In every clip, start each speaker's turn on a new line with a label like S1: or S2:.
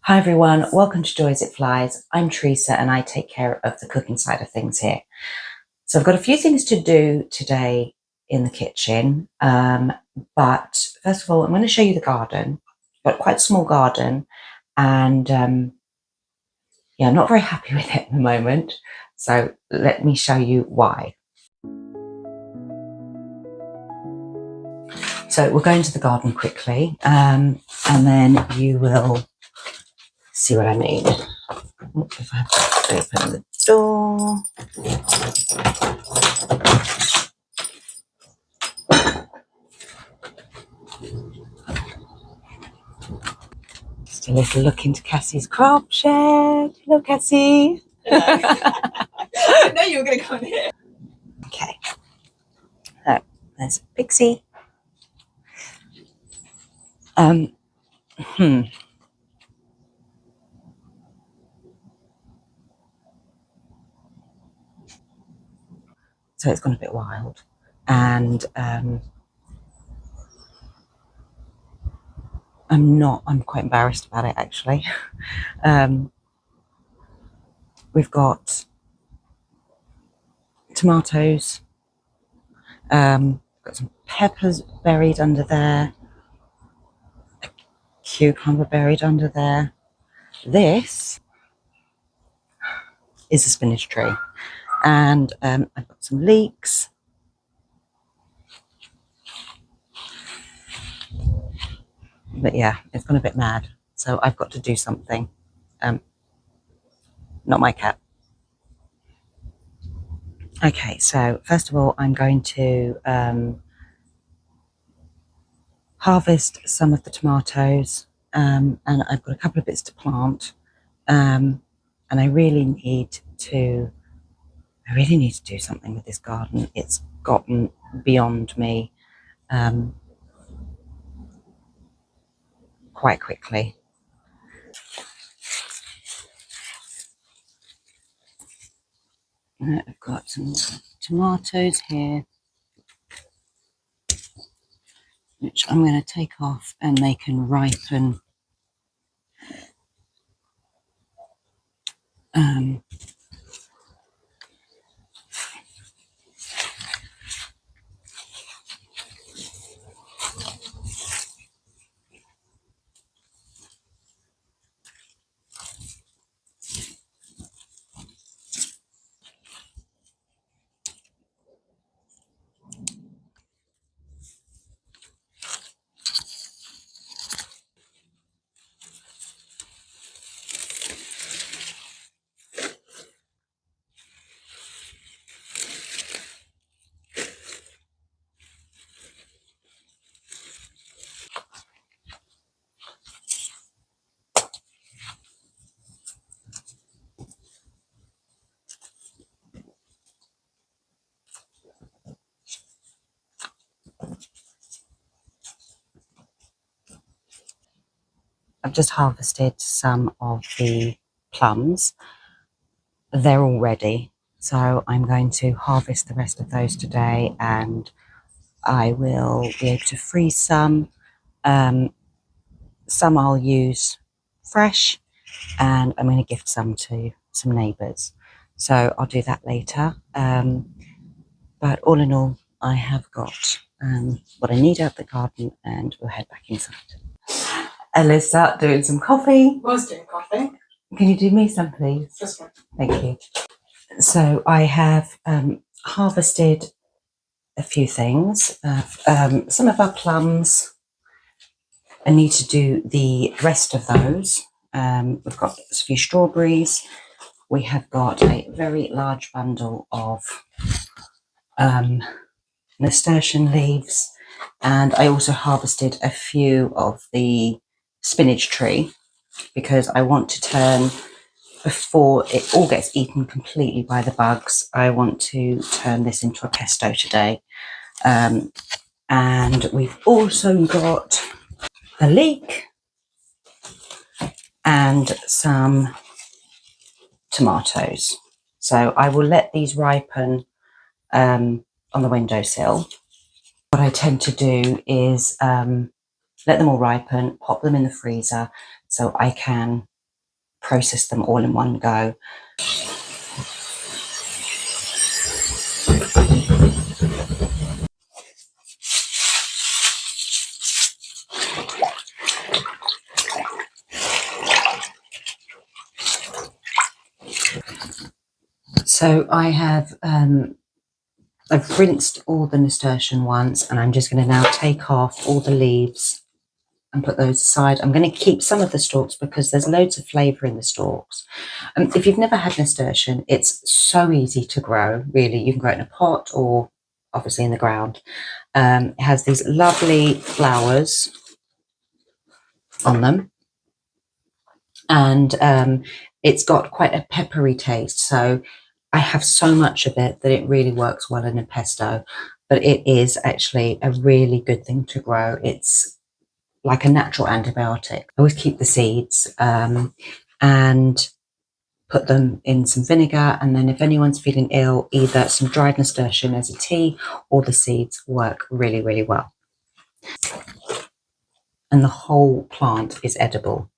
S1: Hi everyone, welcome to Joy as It Flies. I'm Teresa and I take care of the cooking side of things here. So I've got a few things to do today in the kitchen, but first of all I'm going to show you the garden. I've got quite a small garden and yeah, I'm not very happy with it at the moment, so let me show you why. So we'll go into the garden quickly and then you will see what I mean. If I have to open the door. Just a little look into Cassie's craft shed. Hello, Cassie.
S2: I know you were going to go in here.
S1: Okay. So there's Pixie. So it's gone a bit wild, and I'm quite embarrassed about it actually. We've got tomatoes, got some peppers buried under there, a cucumber buried under there. This is a spinach tree, and I've got some leeks. But yeah, it's gone a bit mad, so I've got to do something. Not my cat. Okay, so first of all, I'm going to harvest some of the tomatoes, and I've got a couple of bits to plant, and I really need to do something with this garden. It's gotten beyond me quite quickly. I've got some tomatoes here, which I'm going to take off and they can ripen. I've just harvested some of the plums. They're all ready, so I'm going to harvest the rest of those today, and I will be able to freeze some. Some I'll use fresh, and I'm going to gift some to some neighbours. So I'll do that later. But all in all, I have got what I need out of the garden, and we'll head back inside. Alyssa doing some coffee.
S2: Was doing coffee.
S1: Can you do me some, please?
S2: This one.
S1: Thank you. So I have harvested a few things. Some of our plums. I need to do the rest of those. We've got a few strawberries. We have got a very large bundle of nasturtium leaves, and I also harvested a few of the spinach tree because I want to turn, before it all gets eaten completely by the bugs, I want to turn this into a pesto today. And we've also got a leek and some tomatoes. So I will let these ripen on the windowsill. What I tend to do is let them all ripen, pop them in the freezer so I can process them all in one go. So I have I've rinsed all the nasturtium once, and I'm just going to now take off all the leaves and put those aside. I'm going to keep some of the stalks because there's loads of flavour in the stalks. If you've never had nasturtium, it's so easy to grow, really. You can grow it in a pot or obviously in the ground. It has these lovely flowers on them, and it's got quite a peppery taste. So I have so much of it that it really works well in a pesto, but it is actually a really good thing to grow. It's like a natural antibiotic. I always keep the seeds and put them in some vinegar, and then if anyone's feeling ill, either some dried nasturtium as a tea or the seeds work really, really well. And the whole plant is edible.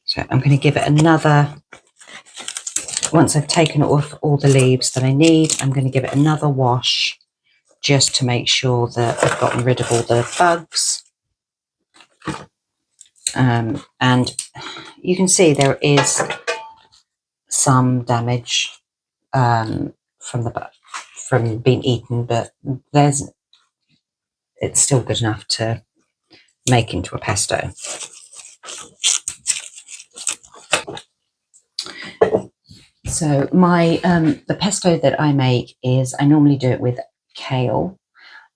S1: So I'm going to give it another, once I've taken off all the leaves that I need, I'm going to give it another wash just to make sure that I've gotten rid of all the bugs. And you can see there is some damage from being eaten, but it's still good enough to make into a pesto. So my the pesto that I make is, I normally do it with kale,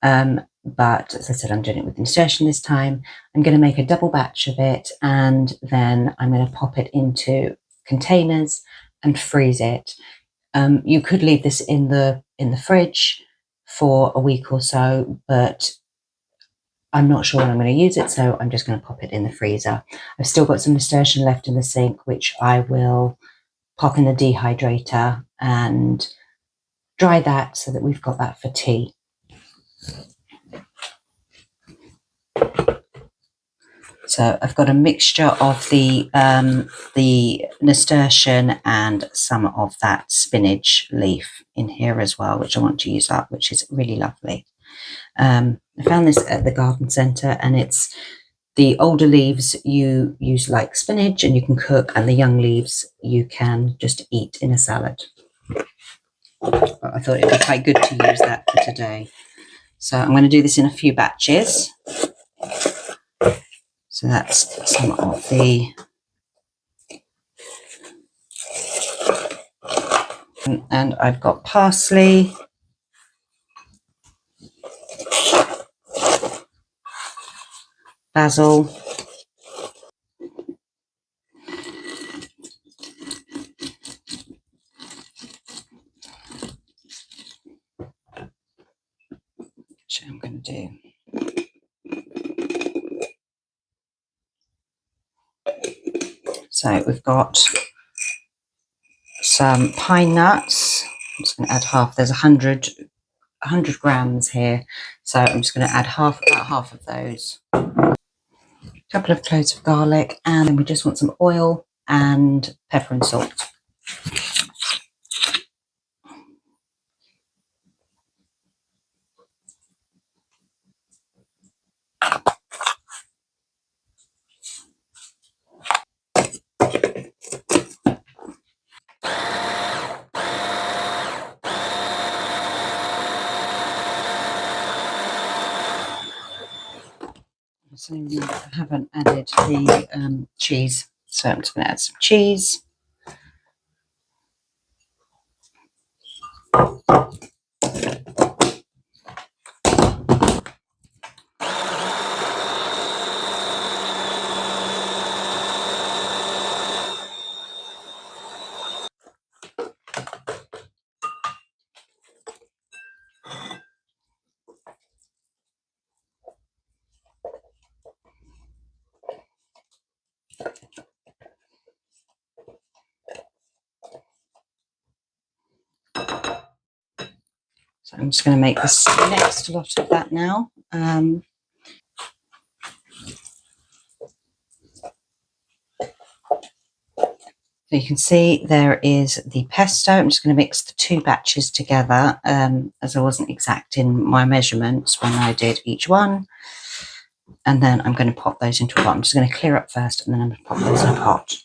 S1: but as I said, I'm doing it with nasturtium this time. I'm going to make a double batch of it, and then I'm going to pop it into containers and freeze it. You could leave this in the fridge for a week or so, but I'm not sure when I'm going to use it, so I'm just going to pop it in the freezer. I've still got some nasturtium left in the sink, which I will pop in the dehydrator and dry that so that we've got that for tea. So I've got a mixture of the nasturtium and some of that spinach leaf in here as well, which I want to use up, which is really lovely. I found this at the garden centre, and it's the older leaves you use like spinach and you can cook, and the young leaves you can just eat in a salad. But I thought it'd be quite good to use that for today. So I'm going to do this in a few batches. So that's some of the, and I've got parsley, basil, which I'm going to do. So we've got some pine nuts. I'm just going to add half. There's 100 grams here, so I'm just going to add about half of those. A couple of cloves of garlic, and then we just want some oil and pepper and salt. So I haven't added the cheese, so I'm just going to add some cheese. So I'm just going to make this next lot of that now. So you can see there is the pesto. I'm just going to mix the 2 batches together, as I wasn't exact in my measurements when I did each one. And then I'm going to pop those into a pot. I'm just going to clear up first and then I'm going to pop those in a pot.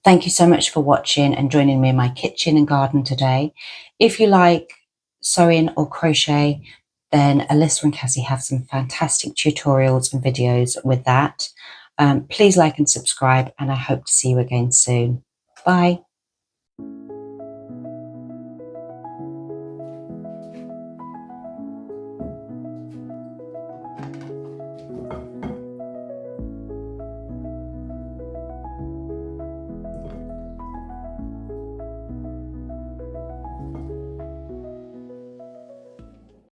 S1: Thank you so much for watching and joining me in my kitchen and garden today. If you like sewing or crochet, then Alyssa and Cassie have some fantastic tutorials and videos with that. Please like and subscribe, and I hope to see you again soon. Bye.